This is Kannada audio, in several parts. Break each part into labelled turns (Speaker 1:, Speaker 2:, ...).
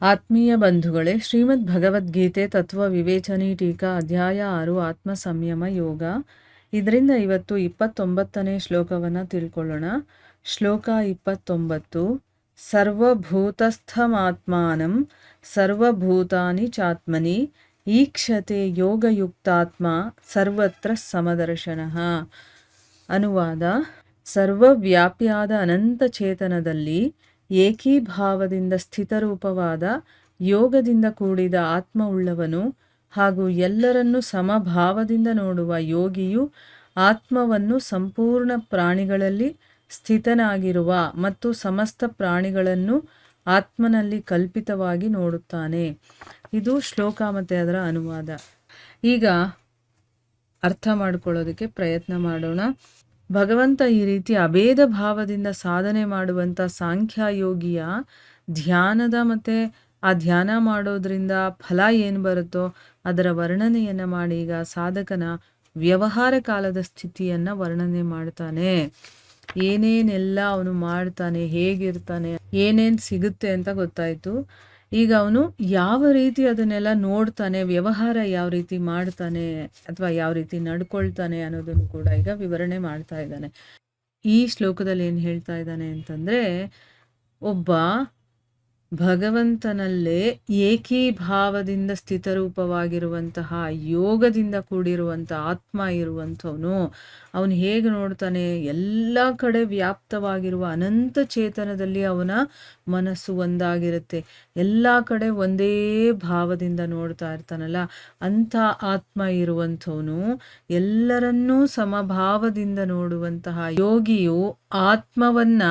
Speaker 1: ಆತ್ಮೀಯ ಬಂಧುಗಳೇ, ಶ್ರೀಮದ್ ಭಗವದ್ಗೀತೆ ತತ್ವ ವಿವೇಚನೆ ಟೀಕಾ ಅಧ್ಯಾಯ 6 ಆತ್ಮ ಸಂಯಮ ಯೋಗ. ಇದರಿಂದ ಇವತ್ತು 29ನೇ ಶ್ಲೋಕವನ್ನು ತಿಳ್ಕೊಳ್ಳೋಣ. ಶ್ಲೋಕ 29. ಸರ್ವಭೂತಸ್ಥಮಾತ್ಮಾನಂ ಸರ್ವಭೂತಾನಿ ಚಾತ್ಮನಿ ಈಕ್ಷತೆ ಯೋಗಯುಕ್ತಾತ್ಮ ಸರ್ವತ್ರ ಸಮದರ್ಶನಃ. ಅನುವಾದ: ಸರ್ವವ್ಯಾಪಿಯಾದ ಅನಂತ ಚೇತನದಲ್ಲಿ ಏಕೀಭಾವದಿಂದ ಸ್ಥಿತರೂಪವಾದ ಯೋಗದಿಂದ ಕೂಡಿದ ಆತ್ಮ ಉಳ್ಳವನು ಹಾಗೂ ಎಲ್ಲರನ್ನೂ ಸಮಭಾವದಿಂದ ನೋಡುವ ಯೋಗಿಯು ಆತ್ಮವನ್ನು ಸಂಪೂರ್ಣ ಪ್ರಾಣಿಗಳಲ್ಲಿ ಸ್ಥಿತನಾಗಿರುವ ಮತ್ತು ಸಮಸ್ತ ಪ್ರಾಣಿಗಳನ್ನು ಆತ್ಮನಲ್ಲಿ ಕಲ್ಪಿತವಾಗಿ ನೋಡುತ್ತಾನೆ. ಇದು ಶ್ಲೋಕ ಮತ್ತು ಅದರ ಅನುವಾದ. ಈಗ ಅರ್ಥ ಮಾಡಿಕೊಳ್ಳೋದಕ್ಕೆ ಪ್ರಯತ್ನ ಮಾಡೋಣ. ಭಗವಂತ ಈ ರೀತಿ ಅಭೇದ ಭಾವದಿಂದ ಸಾಧನೆ ಮಾಡುವಂಥ ಸಾಂಖ್ಯಯೋಗಿಯ ಧ್ಯಾನದ ಮತ್ತು ಆ ಧ್ಯಾನ ಮಾಡೋದ್ರಿಂದ ಫಲ ಏನು ಬರುತ್ತೋ ಅದರ ವರ್ಣನೆಯನ್ನು ಮಾಡಿ ಈಗ ಸಾಧಕನ ವ್ಯವಹಾರ ಕಾಲದ ಸ್ಥಿತಿಯನ್ನು ವರ್ಣನೆ ಮಾಡ್ತಾನೆ. ಏನೇನೆಲ್ಲ ಅವನು ಮಾಡ್ತಾನೆ, ಹೇಗಿರ್ತಾನೆ, ಏನೇನು ಸಿಗುತ್ತೆ ಅಂತ ಗೊತ್ತಾಯಿತು. ಈಗ ಅವನು ಯಾವ ರೀತಿ ಅದನ್ನೆಲ್ಲ ನೋಡ್ತಾನೆ, ವ್ಯವಹಾರ ಯಾವ ರೀತಿ ಮಾಡ್ತಾನೆ ಅಥವಾ ಯಾವ ರೀತಿ ನಡ್ಕೊಳ್ತಾನೆ ಅನ್ನೋದನ್ನು ಕೂಡ ಈಗ ವಿವರಣೆ ಮಾಡ್ತಾ ಇದ್ದಾನೆ. ಈ ಶ್ಲೋಕದಲ್ಲಿ ಏನು ಹೇಳ್ತಾ ಇದ್ದಾನೆ ಅಂತಂದರೆ, ಒಬ್ಬ ಭಗವಂತನಲ್ಲೇ ಏಕೀಭಾವದಿಂದ ಸ್ಥಿತರೂಪವಾಗಿರುವಂತಹ ಯೋಗದಿಂದ ಕೂಡಿರುವಂಥ ಆತ್ಮ ಇರುವಂಥವನು ಅವನು ಹೇಗೆ ನೋಡ್ತಾನೆ, ಎಲ್ಲ ಕಡೆ ವ್ಯಾಪ್ತವಾಗಿರುವ ಅನಂತ ಚೇತನದಲ್ಲಿ ಅವನ ಮನಸ್ಸು ಒಂದಾಗಿರುತ್ತೆ. ಎಲ್ಲ ಕಡೆ ಒಂದೇ ಭಾವದಿಂದ ನೋಡ್ತಾ ಇರ್ತಾನಲ್ಲ, ಅಂಥ ಆತ್ಮ ಇರುವಂಥವನು ಎಲ್ಲರನ್ನೂ ಸಮಭಾವದಿಂದ ನೋಡುವಂತಹ ಯೋಗಿಯು ಆತ್ಮವನ್ನ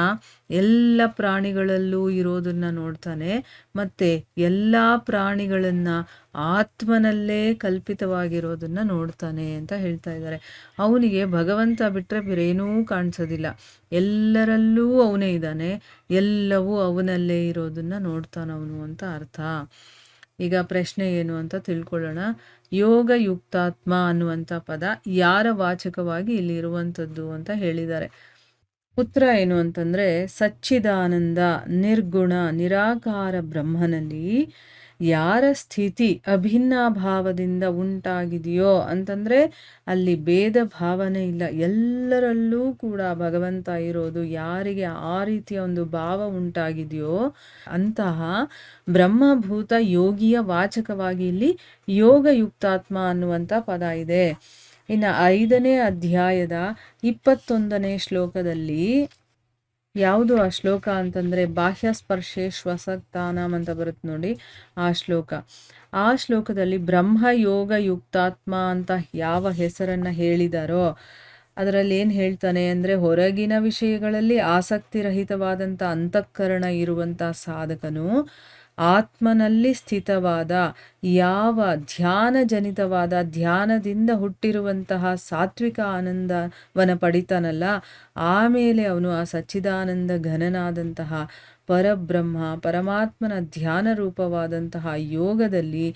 Speaker 1: ಎಲ್ಲ ಪ್ರಾಣಿಗಳಲ್ಲೂ ಇರೋದನ್ನ ನೋಡ್ತಾನೆ ಮತ್ತೆ ಎಲ್ಲ ಪ್ರಾಣಿಗಳನ್ನ ಆತ್ಮನಲ್ಲೇ ಕಲ್ಪಿತವಾಗಿರೋದನ್ನ ನೋಡ್ತಾನೆ ಅಂತ ಹೇಳ್ತಾ ಇದ್ದಾರೆ. ಅವನಿಗೆ ಭಗವಂತ ಬಿಟ್ಟರೆ ಬೇರೇನೂ ಕಾಣಿಸೋದಿಲ್ಲ. ಎಲ್ಲರಲ್ಲೂ ಅವನೇ ಇದ್ದಾನೆ, ಎಲ್ಲವೂ ಅವನಲ್ಲೇ ಇರೋದನ್ನ ನೋಡ್ತಾನವನು ಅಂತ ಅರ್ಥ. ಈಗ ಪ್ರಶ್ನೆ ಏನು ಅಂತ ತಿಳ್ಕೊಳ್ಳೋಣ. ಯೋಗ ಯುಕ್ತಾತ್ಮ ಅನ್ನುವಂಥ ಪದ ಯಾರ ವಾಚಕವಾಗಿ ಇಲ್ಲಿ ಇರುವಂಥದ್ದು ಅಂತ ಹೇಳಿದ್ದಾರೆ. ಉತ್ತರ ಏನು ಅಂತಂದರೆ, ಸಚ್ಚಿದಾನಂದ ನಿರ್ಗುಣ ನಿರಾಕಾರ ಬ್ರಹ್ಮನಲ್ಲಿ ಯಾರ ಸ್ಥಿತಿ ಅಭಿನ್ನ ಭಾವದಿಂದ ಉಂಟಾಗಿದೆಯೋ ಅಂತಂದರೆ ಅಲ್ಲಿ ಭೇದ ಭಾವನೆ ಇಲ್ಲ, ಎಲ್ಲರಲ್ಲೂ ಕೂಡ ಭಗವಂತ ಇರೋದು. ಯಾರಿಗೆ ಆ ರೀತಿಯ ಒಂದು ಭಾವ ಉಂಟಾಗಿದೆಯೋ ಅಂತಹ ಬ್ರಹ್ಮಭೂತ ಯೋಗಿಯ ವಾಚಕವಾಗಿ ಇಲ್ಲಿ ಯೋಗಯುಕ್ತಾತ್ಮ ಅನ್ನುವಂಥ ಪದ ಇದೆ. ಇನ್ನು 5ನೇ ಅಧ್ಯಾಯದ 21ನೇ ಶ್ಲೋಕದಲ್ಲಿ ಯಾವುದು ಆ ಶ್ಲೋಕ ಅಂತಂದರೆ, ಬಾಹ್ಯ ಸ್ಪರ್ಶೆ ಶ್ವಸಕ್ತಾನಂ ಅಂತ ಬರುತ್ತೆ ನೋಡಿ ಆ ಶ್ಲೋಕ. ಆ ಶ್ಲೋಕದಲ್ಲಿ ಬ್ರಹ್ಮ ಯೋಗ ಯುಕ್ತಾತ್ಮ ಅಂತ ಯಾವ ಹೆಸರನ್ನು ಹೇಳಿದಾರೋ ಅದರಲ್ಲಿ ಏನು ಹೇಳ್ತಾನೆ ಅಂದರೆ, ಹೊರಗಿನ ವಿಷಯಗಳಲ್ಲಿ ಆಸಕ್ತಿರಹಿತವಾದಂಥ ಅಂತಃಕರಣ ಇರುವಂಥ ಸಾಧಕನು ಆತ್ಮನಲ್ಲಿ ಸ್ಥಿತವಾದ ಯಾವ ಧ್ಯಾನಜನಿತವಾದ ಧ್ಯಾನದಿಂದ ಹುಟ್ಟಿರುವಂತಹ ಸಾತ್ವಿಕ ಆನಂದವನ್ನು ಪಡಿತಾನಲ್ಲ, ಆಮೇಲೆ ಅವನು ಆ ಸಚ್ಚಿದಾನಂದ ಘನನಾದಂತಹ ಪರಬ್ರಹ್ಮ ಪರಮಾತ್ಮನ ಧ್ಯಾನ ರೂಪವಾದಂತಹ ಯೋಗದಲ್ಲಿ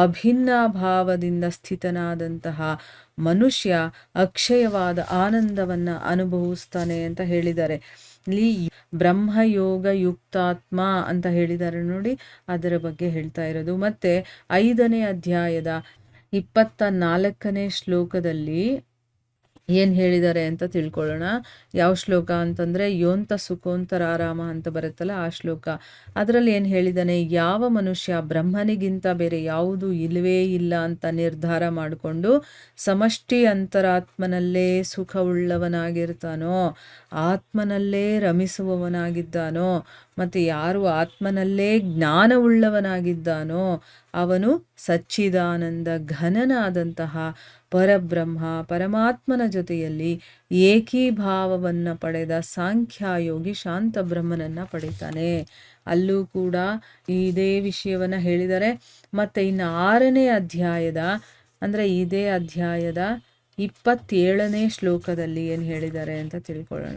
Speaker 1: ಅಭಿನ್ನ ಭಾವದಿಂದ ಸ್ಥಿತನಾದಂತಹ ಮನುಷ್ಯ ಅಕ್ಷಯವಾದ ಆನಂದವನ್ನು ಅನುಭವಿಸ್ತಾನೆ ಅಂತ ಹೇಳಿದ್ದಾರೆ. ಇಲ್ಲಿ ಬ್ರಹ್ಮಯೋಗ ಯುಕ್ತಾತ್ಮ ಅಂತ ಹೇಳಿದ್ದಾರೆ ನೋಡಿ, ಅದರ ಬಗ್ಗೆ ಹೇಳ್ತಾ ಇರೋದು. ಮತ್ತೆ 5ನೇ ಅಧ್ಯಾಯದ 24ನೇ ಶ್ಲೋಕದಲ್ಲಿ ಏನು ಹೇಳಿದ್ದಾರೆ ಅಂತ ತಿಳ್ಕೊಳ್ಳೋಣ. ಯಾವ ಶ್ಲೋಕ ಅಂತಂದರೆ, ಯೋಂತ ಸುಖೋಂತರಾರಾಮ ಅಂತ ಬರುತ್ತಲ್ಲ ಆ ಶ್ಲೋಕ. ಅದರಲ್ಲಿ ಏನು ಹೇಳಿದ್ದಾನೆ, ಯಾವ ಮನುಷ್ಯ ಬ್ರಹ್ಮನಿಗಿಂತ ಬೇರೆ ಯಾವುದೂ ಇಲ್ಲವೇ ಇಲ್ಲ ಅಂತ ನಿರ್ಧಾರ ಮಾಡಿಕೊಂಡು ಸಮಷ್ಟಿ ಅಂತರಾತ್ಮನಲ್ಲೇ ಸುಖವುಳ್ಳವನಾಗಿರ್ತಾನೋ, ಆತ್ಮನಲ್ಲೇ ರಮಿಸುವವನಾಗಿದ್ದಾನೋ, ಮತ್ತು ಯಾರು ಆತ್ಮನಲ್ಲೇ ಜ್ಞಾನವುಳ್ಳವನಾಗಿದ್ದಾನೋ ಅವನು ಸಚ್ಚಿದಾನಂದ ಘನನಾದಂತಹ ಪರಬ್ರಹ್ಮ ಪರಮಾತ್ಮನ ಜೊತೆಯಲ್ಲಿ ಏಕೀಭಾವವನ್ನು ಪಡೆದ ಸಾಂಖ್ಯಯೋಗಿ ಶಾಂತ ಬ್ರಹ್ಮನನ್ನು ಪಡಿತಾನೆ. ಅಲ್ಲೂ ಕೂಡ ಇದೇ ವಿಷಯವನ್ನು ಹೇಳಿದ್ದಾರೆ. ಮತ್ತು ಇನ್ನು 6ನೇ ಅಧ್ಯಾಯದ ಅಂದರೆ ಇದೇ ಅಧ್ಯಾಯದ 27ನೇ ಶ್ಲೋಕದಲ್ಲಿ ಏನು ಹೇಳಿದ್ದಾರೆ ಅಂತ ತಿಳ್ಕೊಳ್ಳೋಣ.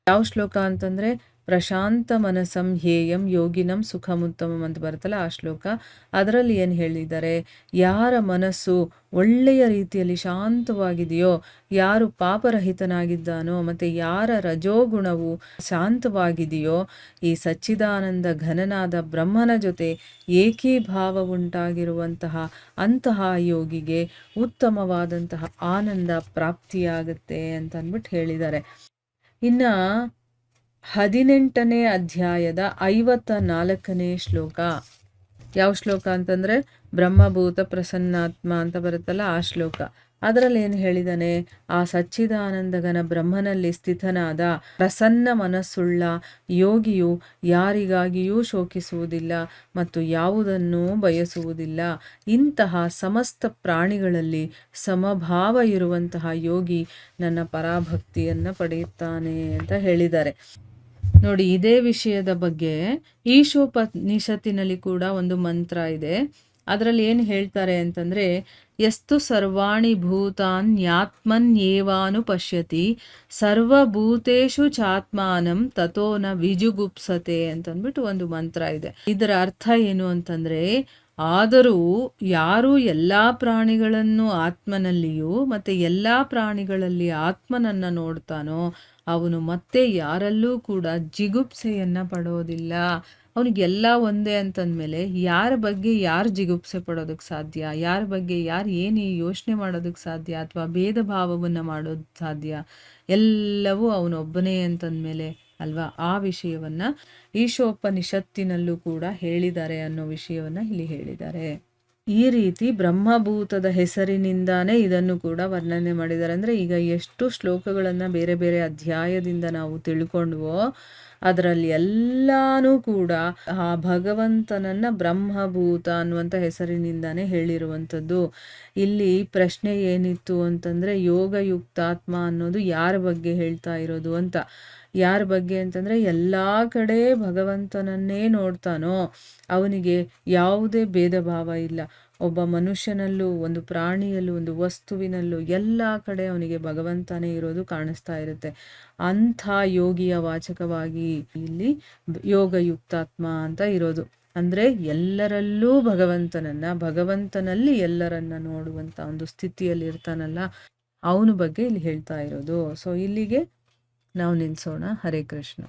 Speaker 1: ಯಾವ ಶ್ಲೋಕ ಅಂತಂದರೆ ಪ್ರಶಾಂತ ಮನಸಂ ಹೇಯಂ ಯೋಗಿನಂ ಸುಖಮುತ್ತಮಂ ಅಂತ ಬರುತ್ತಲ್ಲ ಆ ಶ್ಲೋಕ. ಅದರಲ್ಲಿ ಏನು ಹೇಳಿದ್ದಾರೆ, ಯಾರ ಮನಸ್ಸು ಒಳ್ಳೆಯ ರೀತಿಯಲ್ಲಿ ಶಾಂತವಾಗಿದೆಯೋ, ಯಾರು ಪಾಪರಹಿತನಾಗಿದ್ದಾನೋ ಮತ್ತು ಯಾರ ರಜೋಗುಣವು ಶಾಂತವಾಗಿದೆಯೋ, ಈ ಸಚ್ಚಿದಾನಂದ ಘನನಾದ ಬ್ರಹ್ಮನ ಜೊತೆ ಏಕೀಭಾವ ಉಂಟಾಗಿರುವಂತಹ ಅಂತಹ ಯೋಗಿಗೆ ಉತ್ತಮವಾದಂತಹ ಆನಂದ ಪ್ರಾಪ್ತಿಯಾಗುತ್ತೆ ಅಂತ ಅಂದ್ಬಿಟ್ಟು ಹೇಳಿದ್ದಾರೆ. ಇನ್ನು 18ನೇ ಅಧ್ಯಾಯದ 54ನೇ ಶ್ಲೋಕ. ಯಾವ ಶ್ಲೋಕ ಅಂತಂದರೆ ಬ್ರಹ್ಮಭೂತ ಪ್ರಸನ್ನಾತ್ಮ ಅಂತ ಬರುತ್ತಲ್ಲ ಆ ಶ್ಲೋಕ. ಅದರಲ್ಲಿ ಏನು ಹೇಳಿದಾನೆ, ಆ ಸಚ್ಚಿದಾನಂದಗನ ಬ್ರಹ್ಮನಲ್ಲಿ ಸ್ಥಿತನಾದ ಪ್ರಸನ್ನ ಮನಸ್ಸುಳ್ಳ ಯೋಗಿಯು ಯಾರಿಗಾಗಿಯೂ ಶೋಕಿಸುವುದಿಲ್ಲ ಮತ್ತು ಯಾವುದನ್ನೂ ಬಯಸುವುದಿಲ್ಲ. ಇಂತಹ ಸಮಸ್ತ ಪ್ರಾಣಿಗಳಲ್ಲಿ ಸಮಭಾವ ಇರುವಂತಹ ಯೋಗಿ ನನ್ನ ಪರಾಭಕ್ತಿಯನ್ನು ಪಡೆಯುತ್ತಾನೆ ಅಂತ ಹೇಳಿದ್ದಾರೆ. ನೋಡಿ, ಇದೇ ವಿಷಯದ ಬಗ್ಗೆ ಈಶೋಪನಿಷತ್ತಿನಲ್ಲಿ ಕೂಡ ಒಂದು ಮಂತ್ರ ಇದೆ. ಅದರಲ್ಲಿ ಏನು ಹೇಳ್ತಾರೆ ಅಂತಂದರೆ, ಯಸ್ತು ಸರ್ವಾಣಿ ಭೂತಾನ್ಯಾತ್ಮನ್ಯೇವಾನು ಪಶ್ಯತಿ ಸರ್ವಭೂತೇಷು ಚಾತ್ಮಾನಂ ತಥೋ ನ ವಿಜುಗುಪ್ಸತೆ ಅಂತಂದ್ಬಿಟ್ಟು ಒಂದು ಮಂತ್ರ ಇದೆ. ಇದರ ಅರ್ಥ ಏನು ಅಂತಂದರೆ, ಆದರೂ ಯಾರು ಎಲ್ಲ ಪ್ರಾಣಿಗಳನ್ನು ಆತ್ಮನಲ್ಲಿಯೂ ಮತ್ತು ಎಲ್ಲ ಪ್ರಾಣಿಗಳಲ್ಲಿ ಆತ್ಮನನ್ನು ನೋಡ್ತಾನೋ ಅವನು ಮತ್ತೆ ಯಾರಲ್ಲೂ ಕೂಡ ಜಿಗುಪ್ಸೆಯನ್ನು ಪಡೋದಿಲ್ಲ. ಅವನಿಗೆಲ್ಲ ಒಂದೇ ಅಂತಂದಮೇಲೆ ಯಾರ ಬಗ್ಗೆ ಯಾರು ಜಿಗುಪ್ಸೆ ಪಡೋದಕ್ಕೆ ಸಾಧ್ಯ, ಯಾರ ಬಗ್ಗೆ ಯಾರು ಏನು ಯೋಚನೆ ಮಾಡೋದಕ್ಕೆ ಸಾಧ್ಯ, ಅಥವಾ ಭೇದ ಭಾವವನ್ನು ಮಾಡೋದು ಸಾಧ್ಯ? ಎಲ್ಲವೂ ಅವನೊಬ್ಬನೇ ಅಂತಂದಮೇಲೆ ಅಲ್ವಾ? ಆ ವಿಷಯವನ್ನು ಈಶೋಪನಿಷತ್ತಿನಲ್ಲೂ ಕೂಡ ಹೇಳಿದ್ದಾರೆ ಅನ್ನೋ ವಿಷಯವನ್ನು ಇಲ್ಲಿ ಹೇಳಿದ್ದಾರೆ. ಈ ರೀತಿ ಬ್ರಹ್ಮಭೂತದ ಹೆಸರಿನಿಂದಾನೇ ಇದನ್ನು ಕೂಡ ವರ್ಣನೆ ಮಾಡಿದ್ದಾರೆ. ಅಂದರೆ ಈಗ ಎಷ್ಟು ಶ್ಲೋಕಗಳನ್ನು ಬೇರೆ ಬೇರೆ ಅಧ್ಯಾಯದಿಂದ ನಾವು ತಿಳ್ಕೊಂಡ್ವೋ ಅದರಲ್ಲಿ ಎಲ್ಲನೂ ಕೂಡ ಆ ಭಗವಂತನನ್ನು ಬ್ರಹ್ಮಭೂತ ಅನ್ನುವಂಥ ಹೆಸರಿನಿಂದಾನೇ ಹೇಳಿರುವಂಥದ್ದು. ಇಲ್ಲಿ ಪ್ರಶ್ನೆ ಏನಿತ್ತು ಅಂತಂದರೆ, ಯೋಗಯುಕ್ತಾತ್ಮ ಅನ್ನೋದು ಯಾರ ಬಗ್ಗೆ ಹೇಳ್ತಾ ಇರೋದು ಅಂತ. ಯಾರ ಬಗ್ಗೆ ಅಂತಂದರೆ, ಎಲ್ಲ ಕಡೆ ಭಗವಂತನನ್ನೇ ನೋಡ್ತಾನೋ ಅವನಿಗೆ ಯಾವುದೇ ಭೇದ ಭಾವ ಇಲ್ಲ. ಒಬ್ಬ ಮನುಷ್ಯನಲ್ಲೂ, ಒಂದು ಪ್ರಾಣಿಯಲ್ಲೂ, ಒಂದು ವಸ್ತುವಿನಲ್ಲೂ ಎಲ್ಲ ಕಡೆ ಅವನಿಗೆ ಭಗವಂತನೇ ಇರೋದು ಕಾಣಿಸ್ತಾ ಇರುತ್ತೆ. ಅಂಥ ಯೋಗಿಯ ವಾಚಕವಾಗಿ ಇಲ್ಲಿ ಯೋಗಯುಕ್ತಾತ್ಮ ಅಂತ ಇರೋದು. ಅಂದರೆ ಎಲ್ಲರಲ್ಲೂ ಭಗವಂತನಲ್ಲಿ ಎಲ್ಲರನ್ನ ನೋಡುವಂಥ ಒಂದು ಸ್ಥಿತಿಯಲ್ಲಿ ಇರ್ತಾನಲ್ಲ, ಅವನ ಬಗ್ಗೆ ಇಲ್ಲಿ ಹೇಳ್ತಾ ಇರೋದು. ಸೊ ಇಲ್ಲಿಗೆ ನಾವು ನಿಲ್ಲಿಸೋಣ. ಹರೇ ಕೃಷ್ಣ.